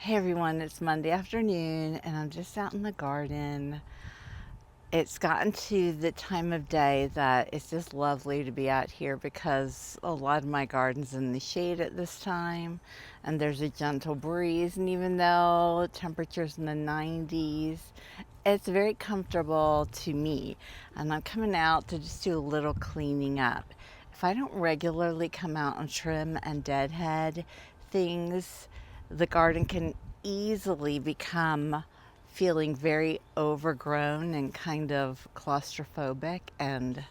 Hey everyone, it's Monday afternoon and I'm just out in the garden. It's gotten to the time of day that it's just lovely to be out here because a lot of my garden's in the shade at this time and there's a gentle breeze, and even though temperature's in the 90s, it's very comfortable to me, and I'm coming out to just do a little cleaning up. If I don't regularly come out and trim and deadhead things, the garden can easily become feeling very overgrown and kind of claustrophobic, and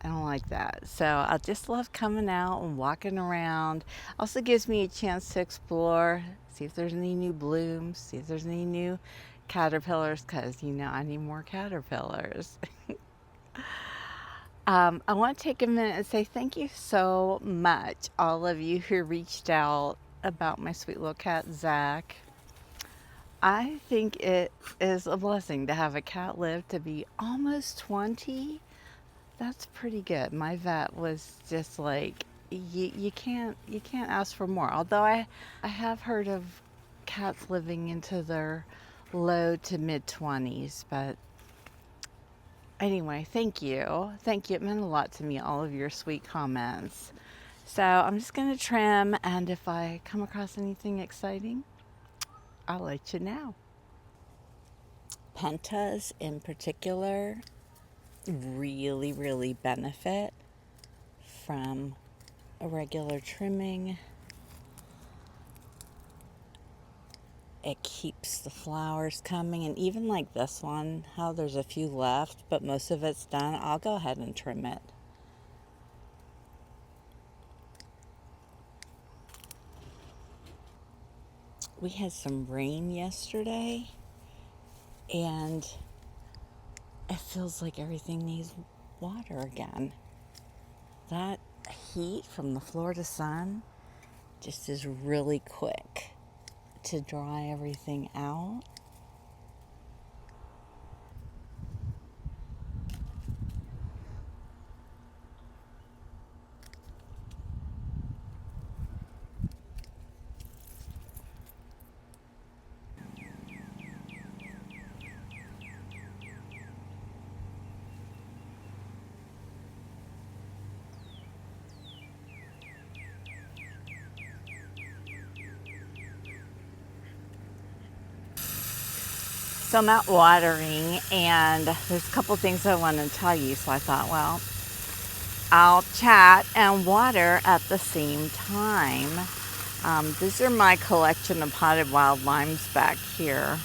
I don't like that. So I just love coming out and walking around. Also gives me a chance to explore, see if there's any new blooms, see if there's any new caterpillars, because I need more caterpillars. I want to take a minute and say thank you so much, all of you who reached out about my sweet little cat, Zach. I think it is a blessing to have a cat live to be almost 20. That's pretty good. My vet was just like, you can't ask for more. Although I have heard of cats living into their low to mid 20s, but anyway, thank you. Thank you. It meant a lot to me, all of your sweet comments. So I'm just going to trim, and if I come across anything exciting, I'll let you know. Pentas in particular really benefit from a regular trimming. It keeps the flowers coming, and even like this one, how there's a few left, but most of it's done, I'll go ahead and trim it. We had some rain yesterday, and it feels like everything needs water again. That heat from the Florida sun just is really quick to dry everything out. So I'm out watering, and there's a couple things I want to tell you. So I thought, well, I'll chat and water at the same time. These are my collection of potted wild limes back here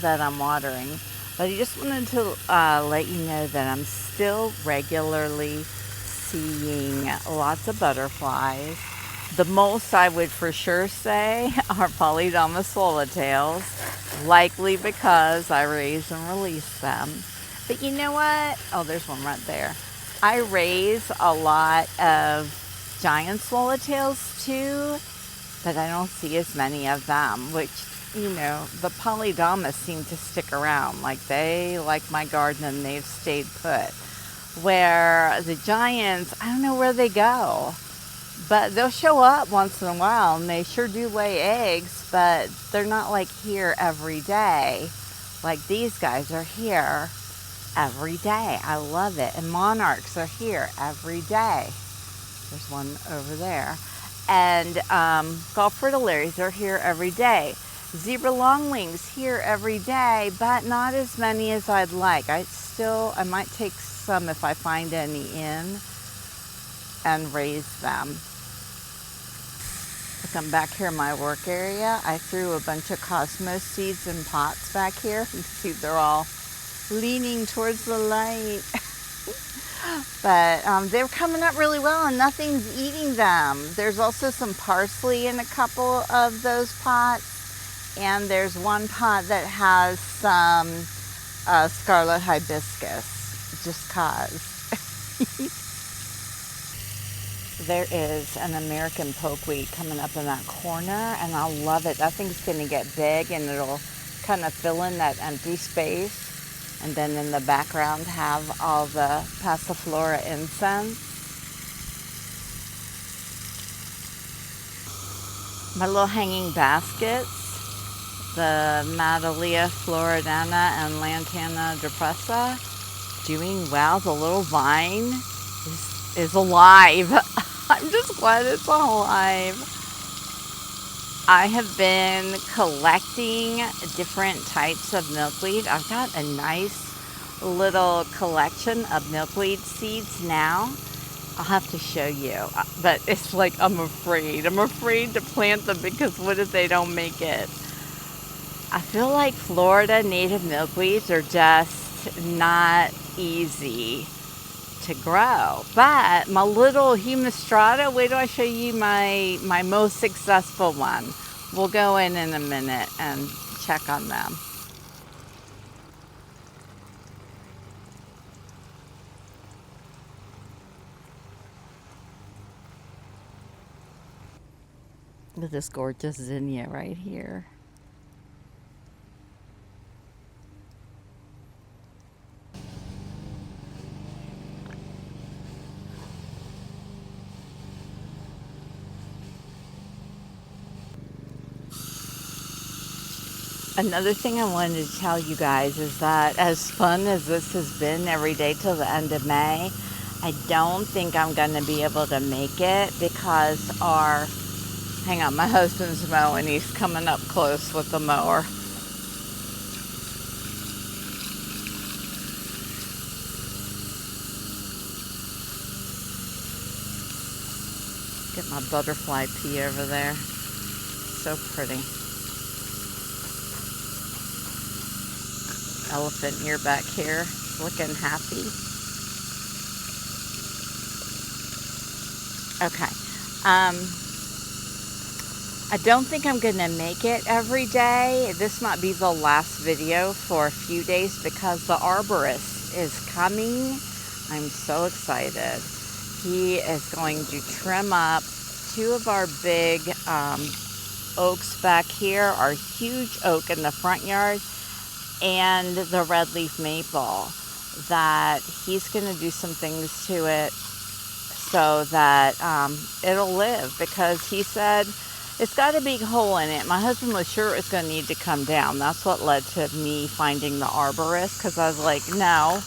that I'm watering. But I just wanted to let you know that I'm still regularly seeing lots of butterflies. The most I would for sure say are Polydamas Swallowtails, likely because I raise and release them. But you know what? Oh, there's one right there. I raise a lot of giant swallowtails too, but I don't see as many of them, which, the Polydamas seem to stick around. Like, they like my garden and they've stayed put. Where the giants, I don't know where they go, but they'll show up once in a while, and they sure do lay eggs, but they're not like here every day. Like these guys are here every day. I love it. And monarchs are here every day. There's one over there. And golf fritillaries are here every day. Zebra longwings here every day, but not as many as I'd like. I might take some if I find any in and raise them. Look, I'm back here in my work area. I threw a bunch of cosmos seeds in pots back here. You can see they're all leaning towards the light. But they're coming up really well, and nothing's eating them. There's also some parsley in a couple of those pots, and there's one pot that has some scarlet hibiscus, just cause. There is an American pokeweed coming up in that corner, and I love it. That thing's going to get big, and it'll kind of fill in that empty space. And then in the background have all the Passiflora incense. My little hanging baskets, the Madalea floridana and Lantana depressa, doing well. The little vine is alive. I'm just glad it's alive. I have been collecting different types of milkweed. I've got a nice little collection of milkweed seeds now. I'll have to show you, but it's like I'm afraid to plant them because what if they don't make it? I feel like Florida native milkweeds are just not easy to grow. But my little humistrata, wait till I show you my most successful one. We'll go in a minute and check on them. Look at this gorgeous zinnia right here. Another thing I wanted to tell you guys is that as fun as this has been every day till the end of May, I don't think I'm going to be able to make it because hang on, my husband's mowing. He's coming up close with the mower. Get my butterfly pea over there. So pretty. Elephant ear back here, looking happy. Okay. I don't think I'm going to make it every day. This might be the last video for a few days because the arborist is coming. I'm so excited. He is going to trim up 2 of our big oaks back here, our huge oak in the front yard, and the red leaf maple, that he's going to do some things to it so that it'll live, because he said it's got a big hole in it. My husband was sure it was going to need to come down. That's what led to me finding the arborist, because I was like, no,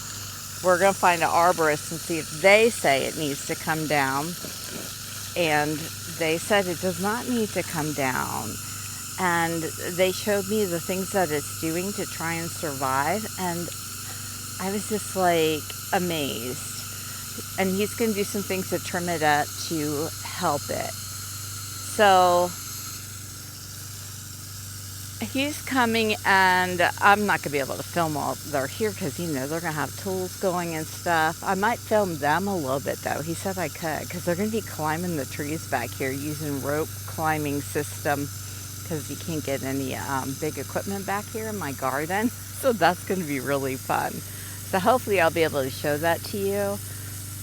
we're going to find an arborist and see if they say it needs to come down. And they said it does not need to come down. And they showed me the things that it's doing to try and survive. And I was just like amazed. And he's going to do some things to trim it up to help it. So he's coming, and I'm not going to be able to film while they're here because, you know, they're going to have tools going and stuff. I might film them a little bit, though. He said I could, because they're going to be climbing the trees back here using rope climbing system, because you can't get any big equipment back here in my garden. So that's going to be really fun. So hopefully I'll be able to show that to you.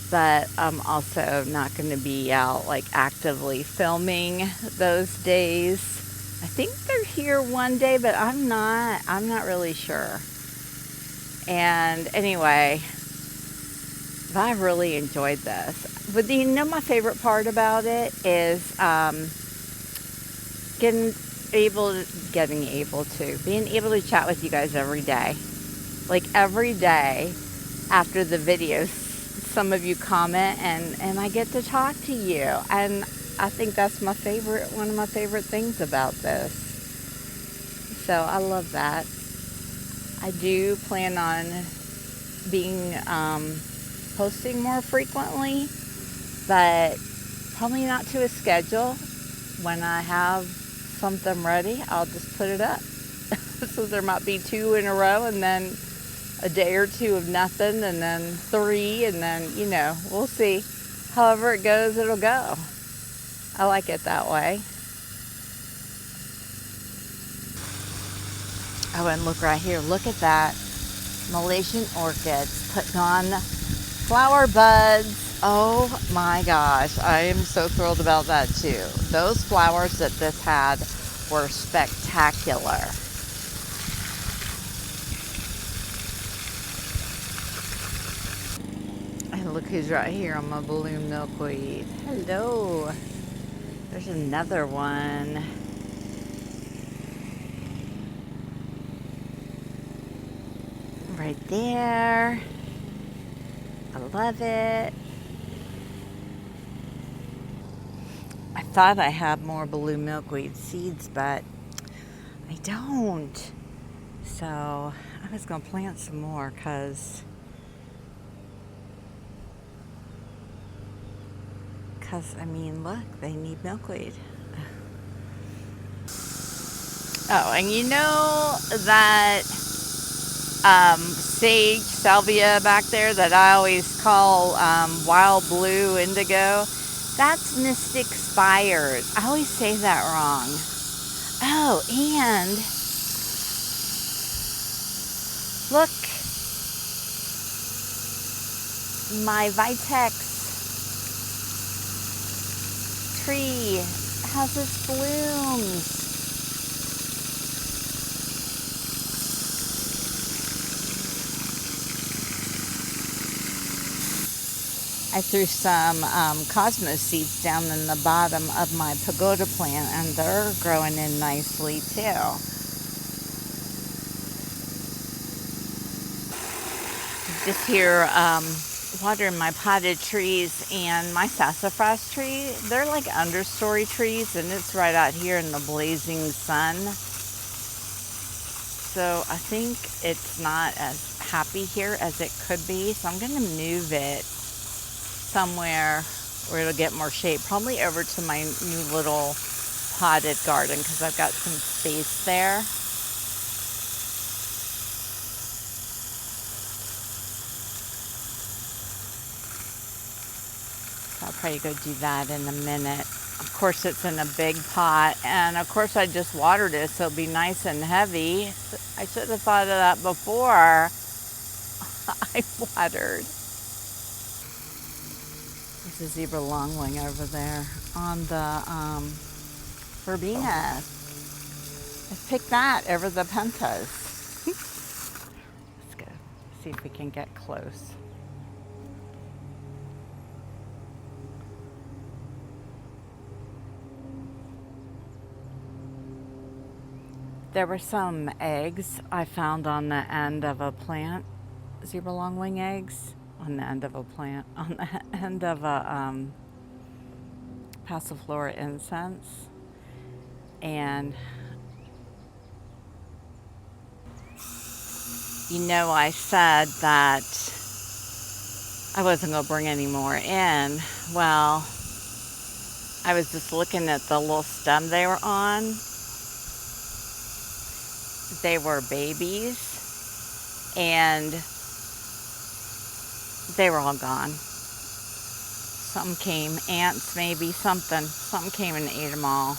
But I'm also not going to be out like actively filming those days. I think they're here one day, but I'm not really sure. And anyway, I really enjoyed this. But you know, my favorite part about it is being able to chat with you guys every day. Like every day after the videos, some of you comment and I get to talk to you. And I think that's one of my favorite things about this. So I love that. I do plan on being posting more frequently, but probably not to a schedule. When I have something ready, I'll just put it up. So there might be 2 in a row, and then a day or 2 of nothing, and then 3, and then, you know, we'll see. However it goes, it'll go. I like it that way. Oh, and look right here. Look at that. Malaysian orchids putting on flower buds. Oh my gosh. I am so thrilled about that too. Those flowers that this had were spectacular. And look who's right here on my balloon milkweed. Hello. There's another one. Right there. I love it. I thought I had more blue milkweed seeds, but I don't. So I was going to plant some more because I mean, look, they need milkweed. Oh, and you know that sage salvia back there that I always call wild blue indigo? That's Mystic Spires. I always say that wrong. Oh, and look, my Vitex tree has its blooms. I threw some cosmos seeds down in the bottom of my pagoda plant, and they're growing in nicely too. Just here watering my potted trees, and my sassafras tree, they're like understory trees, and it's right out here in the blazing sun. So I think it's not as happy here as it could be, so I'm going to move it somewhere where it'll get more shade, probably over to my new little potted garden because I've got some space there. So I'll probably go do that in a minute. Of course, it's in a big pot, and of course I just watered it so it'll be nice and heavy. I should have thought of that before I watered. There's a zebra longwing over there on the verbena. Let's pick that over the pentas. Let's go see if we can get close. There were some eggs I found on the end of a plant, zebra longwing eggs on the end of a plant, on the end of a passiflora incense. And you know, I said that I wasn't going to bring any more in. Well, I was just looking at the little stem they were on. They were babies, and they were all gone. Something came, ants maybe, something came and ate them all.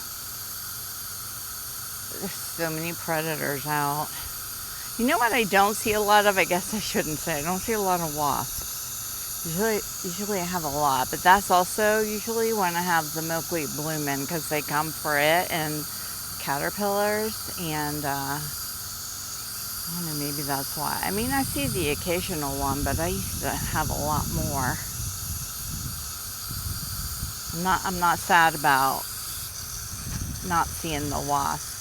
There's so many predators out. You know what I don't see a lot of? I guess I shouldn't say. I don't see a lot of wasps. Usually I have a lot, but that's also usually when I have the milkweed blooming because they come for it, and caterpillars, and I don't know, maybe that's why. I mean, I see the occasional one, but I used to have a lot more. I'm not sad about not seeing the wasps.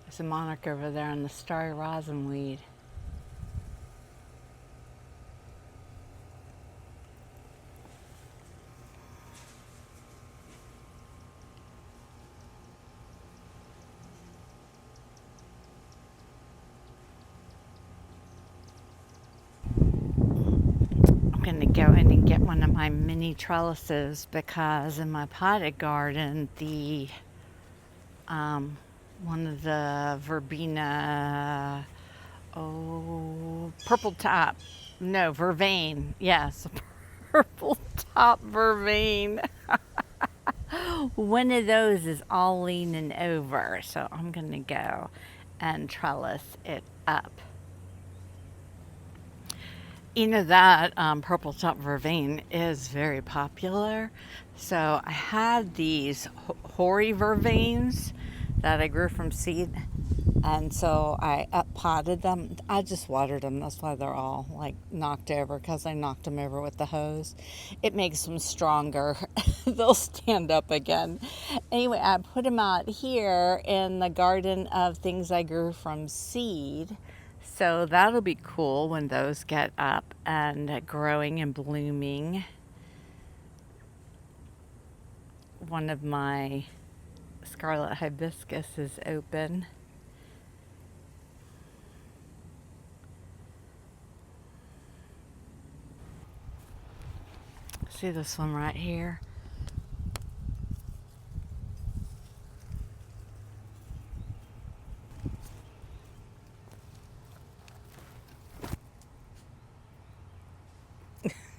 There's a monarch over there on the starry rosin weed. I'm going to go in and get one of my mini trellises because in my potted garden, the one of the verbena, purple top, no, vervain, yes, purple top vervain. One of those is all leaning over, so I'm going to go and trellis it up. You know that purple top vervain is very popular. So I had these hoary vervains that I grew from seed, And so I potted them. I just watered them. That's why they're all like knocked over, because I knocked them over with the hose. It makes them stronger. They'll stand up again. Anyway, I put them out here in the garden of things I grew from seed. So that'll be cool when those get up and growing and blooming. One of my scarlet hibiscus is open. See this one right here?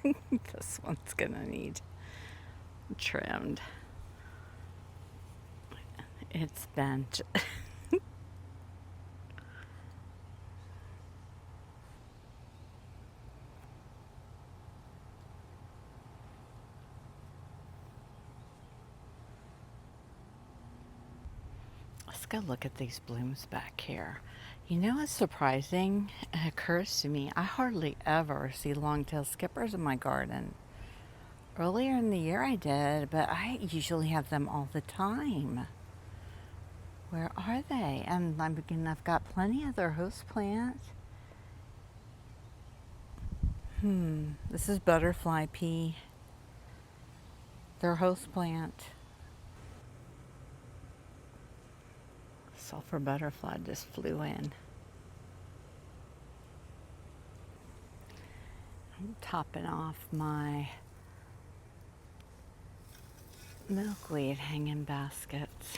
This one's gonna need trimmed. It's bent. Let's go look at these blooms back here. You know what's surprising? It occurs to me, I hardly ever see long-tailed skippers in my garden. Earlier in the year I did, but I usually have them all the time. Where are they? And I've got plenty of their host plants. This is butterfly pea. Their host plant. Sulfur butterfly just flew in. I'm topping off my milkweed hanging baskets.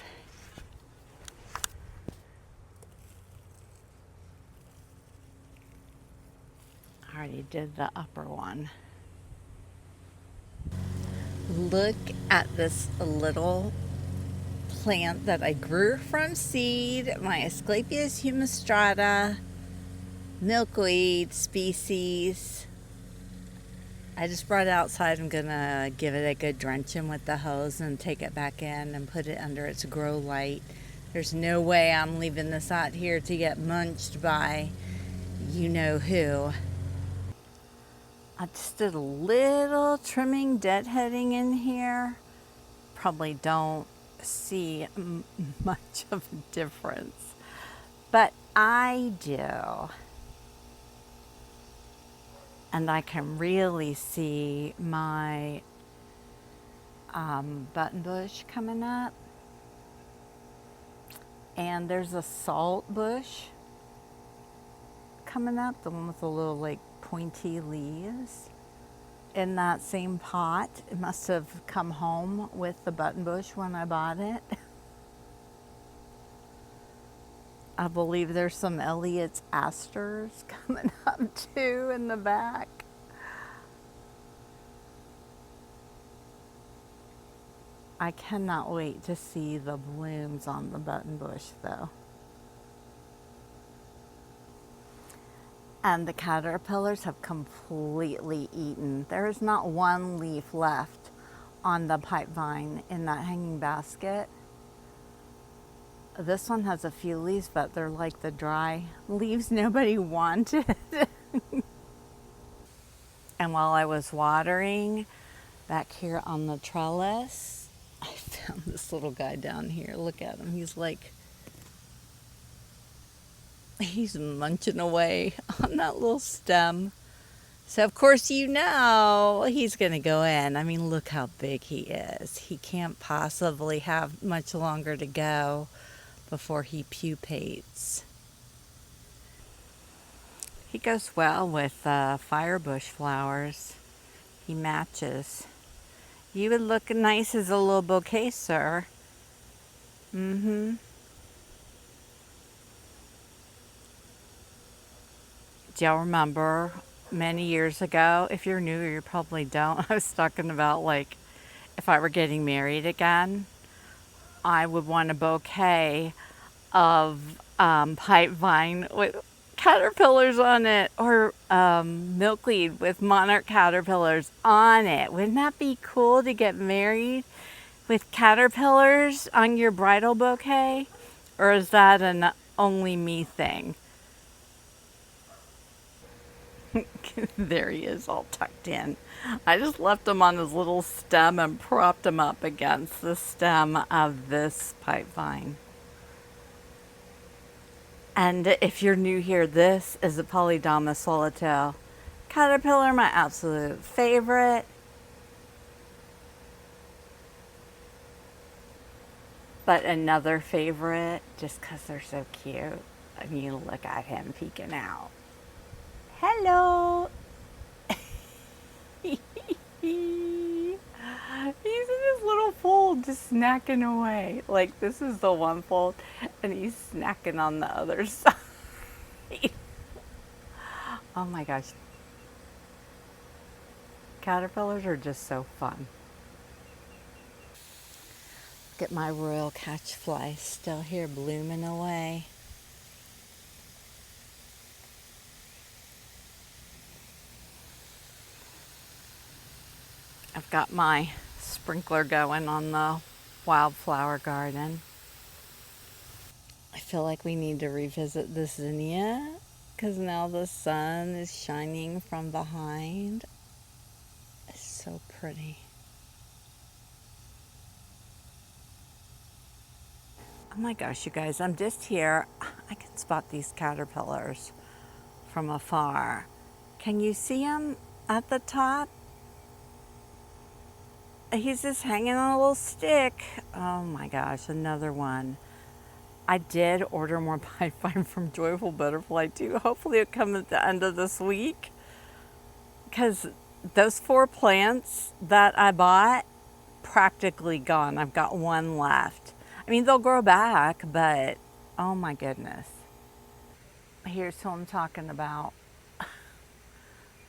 I already did the upper one. Look at this little plant that I grew from seed, my Asclepias humistrata milkweed species. I just brought it outside. I'm gonna give it a good drenching with the hose and take it back in and put it under its grow light. There's no way I'm leaving this out here to get munched by you know who. I just did a little trimming, deadheading in here. Probably don't see much of a difference, but I do. And I can really see my button bush coming up. And there's a salt bush coming up, the one with the little like pointy leaves. In that same pot. It must have come home with the button bush when I bought it. I believe there's some Elliott's asters coming up too in the back. I cannot wait to see the blooms on the button bush though. And the caterpillars have completely eaten. There is not one leaf left on the pipe vine in that hanging basket. This one has a few leaves, but they're like the dry leaves nobody wanted. And while I was watering back here on the trellis, I found this little guy down here. Look at him. He's munching away on that little stem. So of course you know he's gonna go in. I mean, look how big he is. He can't possibly have much longer to go before he pupates. He goes well with firebush flowers. He matches. You would look nice as a little bouquet, sir. Do y'all remember many years ago? If you're new, you probably don't. I was talking about like if I were getting married again, I would want a bouquet of pipe vine with caterpillars on it, or milkweed with monarch caterpillars on it. Wouldn't that be cool to get married with caterpillars on your bridal bouquet? Or is that only me thing. There he is, all tucked in. I just left him on his little stem and propped him up against the stem of this pipe vine. And if you're new here, this is a Polydamas Swallowtail caterpillar, my absolute favorite. But another favorite, just because they're so cute. I mean, look at him peeking out. Hello. He's in his little fold just snacking away. Like, this is the one fold, and he's snacking on the other side. Oh my gosh. Caterpillars are just so fun. Look at my royal catchfly still here blooming away. I've got my sprinkler going on the wildflower garden. I feel like we need to revisit the zinnia because now the sun is shining from behind. It's so pretty. Oh my gosh, you guys, I'm just here. I can spot these caterpillars from afar. Can you see him at the top? He's just hanging on a little stick. Oh my gosh, another one. I did order more pipeline from Joyful Butterfly too. Hopefully it'll come at the end of this week. Because those 4 plants that I bought, practically gone. I've got 1 left. I mean, they'll grow back, but oh my goodness. Here's who I'm talking about.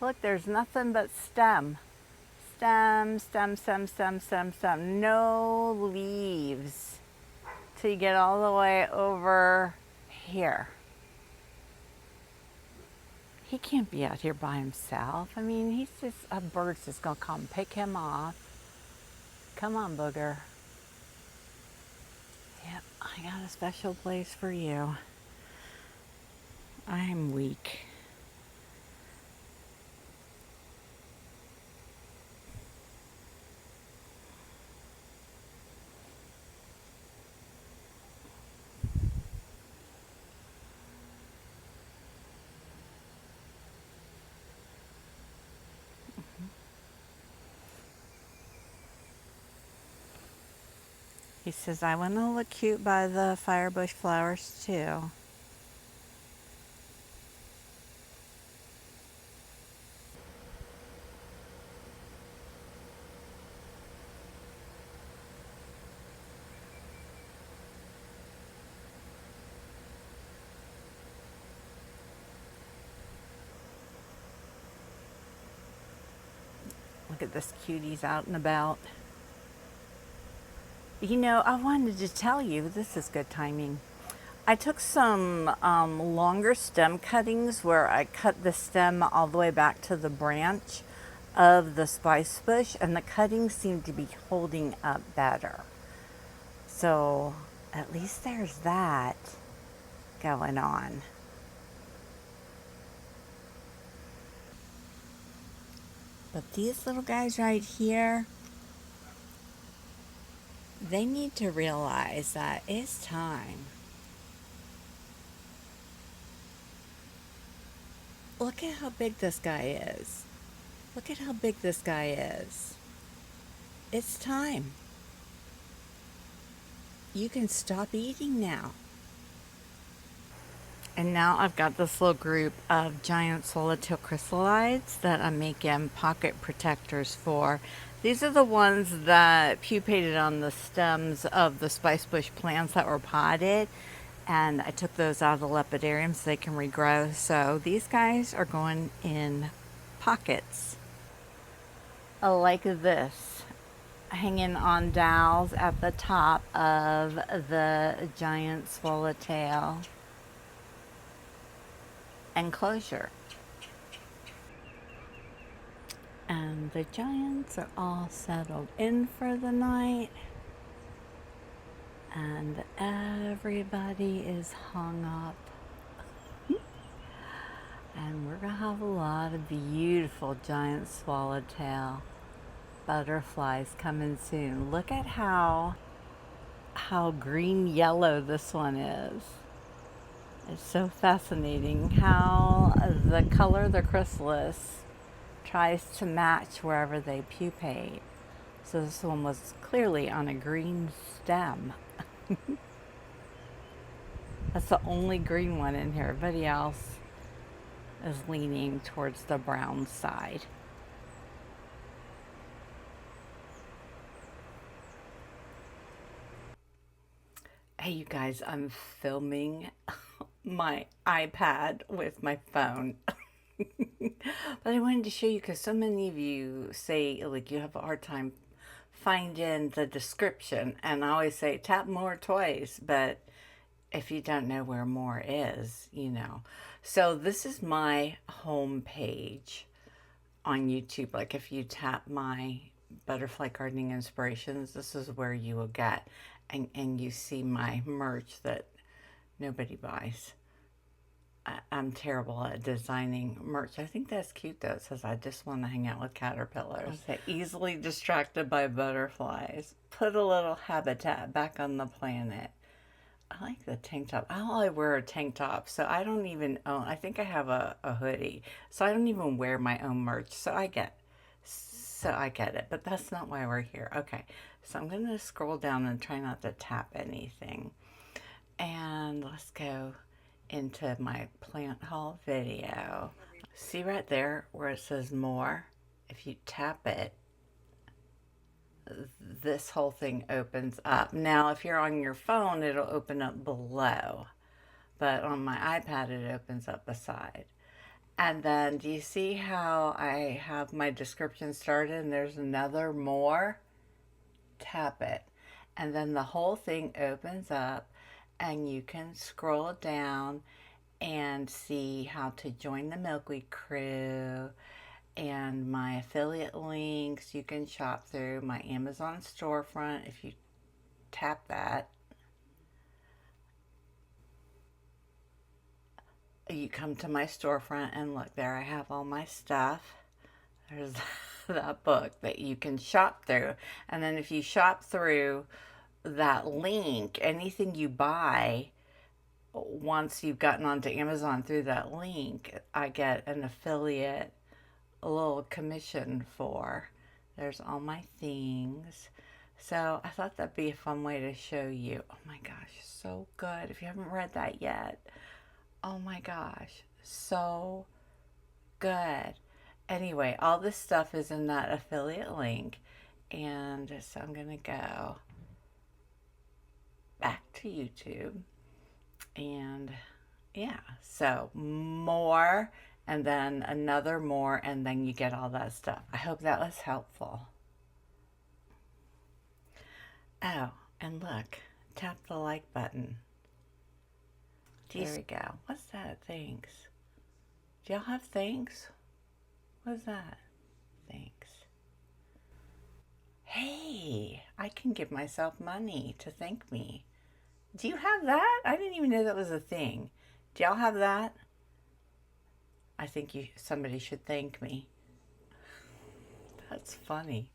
Look, there's nothing but stem. Stem, stem, stem, stem, stem, stem. No leaves till you get all the way over here. He can't be out here by himself. I mean, he's just, a bird's just gonna come pick him off. Come on, booger. Yep, I got a special place for you. I'm weak. He says, I want to look cute by the firebush flowers too. Look at this cutie's out and about. You know, I wanted to tell you, this is good timing. I took some longer stem cuttings where I cut the stem all the way back to the branch of the spice bush, and the cuttings seem to be holding up better. So at least there's that going on. But these little guys right here, they need to realize that it's time. Look at how big this guy is. Look at how big this guy is. It's time. You can stop eating now. And now I've got this little group of giant swallowtail chrysalides that I'm making pocket protectors for. These are the ones that pupated on the stems of the spice bush plants that were potted. And I took those out of the lepidarium so they can regrow. So these guys are going in pockets. Like this, hanging on dowels at the top of the giant swallowtail enclosure. And the giants are all settled in for the night. and everybody is hung up. And we're gonna have a lot of beautiful giant swallowtail butterflies coming soon. Look at how green yellow this one is. It's so fascinating how the color of the chrysalis tries to match wherever they pupate. So this one was clearly on a green stem. That's the only green one in here. Everybody else is leaning towards the brown side. Hey you guys, I'm filming my iPad with my phone. But I wanted to show you because so many of you say like you have a hard time finding the description, and I always say tap more twice, but if you don't know where more is, you know. So this is my home page on YouTube. Like if you tap my butterfly gardening inspirations, this is where you will get, and you see my merch that nobody buys. I'm terrible at designing merch. I think that's cute though. It says, I just want to hang out with caterpillars. Okay. Easily distracted by butterflies. Put a little habitat back on the planet. I like the tank top. I only wear a tank top, so I don't even own, I think I have a hoodie. So I don't even wear my own merch. So I get it, but that's not why we're here. Okay, so I'm going to scroll down and try not to tap anything. And let's go into my plant haul video. See right there where it says more? If you tap it, this whole thing opens up. Now, if you're on your phone, it'll open up below, but on my iPad, it opens up beside. And then do you see how I have my description started and there's another more? Tap it. And then the whole thing opens up and you can scroll down and see how to join the milkweed crew and my affiliate links you can shop through, my Amazon storefront if you tap that. You come to my storefront and look, there I have all my stuff. There's that book that you can shop through. And then if you shop through that link, anything you buy, once you've gotten onto Amazon through that link, I get an affiliate, a little commission for. There's all my things. So I thought that'd be a fun way to show you. Oh my gosh, so good. If you haven't read that yet, oh my gosh, so good. Anyway, all this stuff is in that affiliate link. And so I'm going to go back to YouTube. And yeah, so more, and then another more, and then you get all that stuff. I hope that was helpful. Oh, and look, tap the like button. There we go. What's that? Thanks. Do y'all have thanks? What's that? Thanks. Hey, I can give myself money to thank me. Do you have that? I didn't even know that was a thing. Do y'all have that? I think somebody should thank me. That's funny.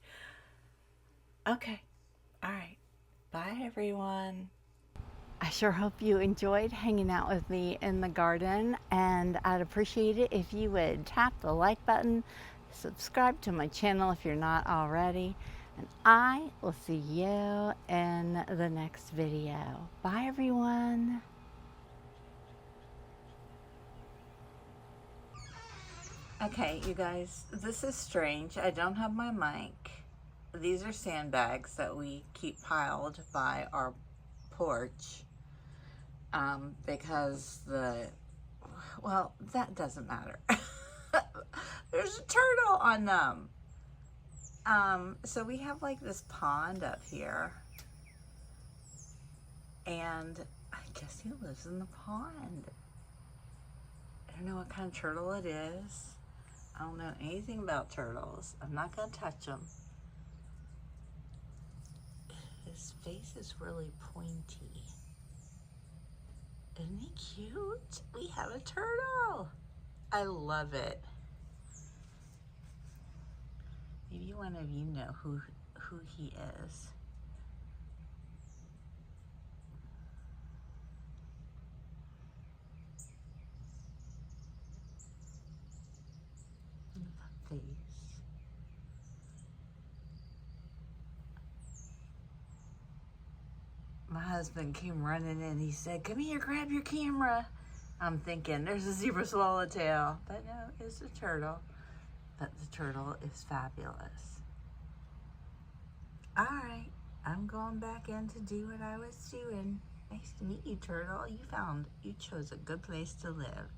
Okay. All right. Bye, everyone. I sure hope you enjoyed hanging out with me in the garden, and I'd appreciate it if you would tap the like button, subscribe to my channel if you're not already, and I will see you in the next video. Bye, everyone. Okay, you guys, this is strange. I don't have my mic. These are sandbags that we keep piled by our porch because well, that doesn't matter. There's a turtle on them. So we have like this pond up here, and I guess he lives in the pond. I don't know what kind of turtle it is. I don't know anything about turtles. I'm not gonna touch them. His face is really pointy. Isn't he cute? We have a turtle. I love it. Maybe one of you know who he is. The face. My husband came running in. He said, "Come here, grab your camera." I'm thinking, there's a zebra swallowtail. But no, it's a turtle. But the turtle is fabulous. All right, I'm going back in to do what I was doing. Nice to meet you, turtle. You chose a good place to live.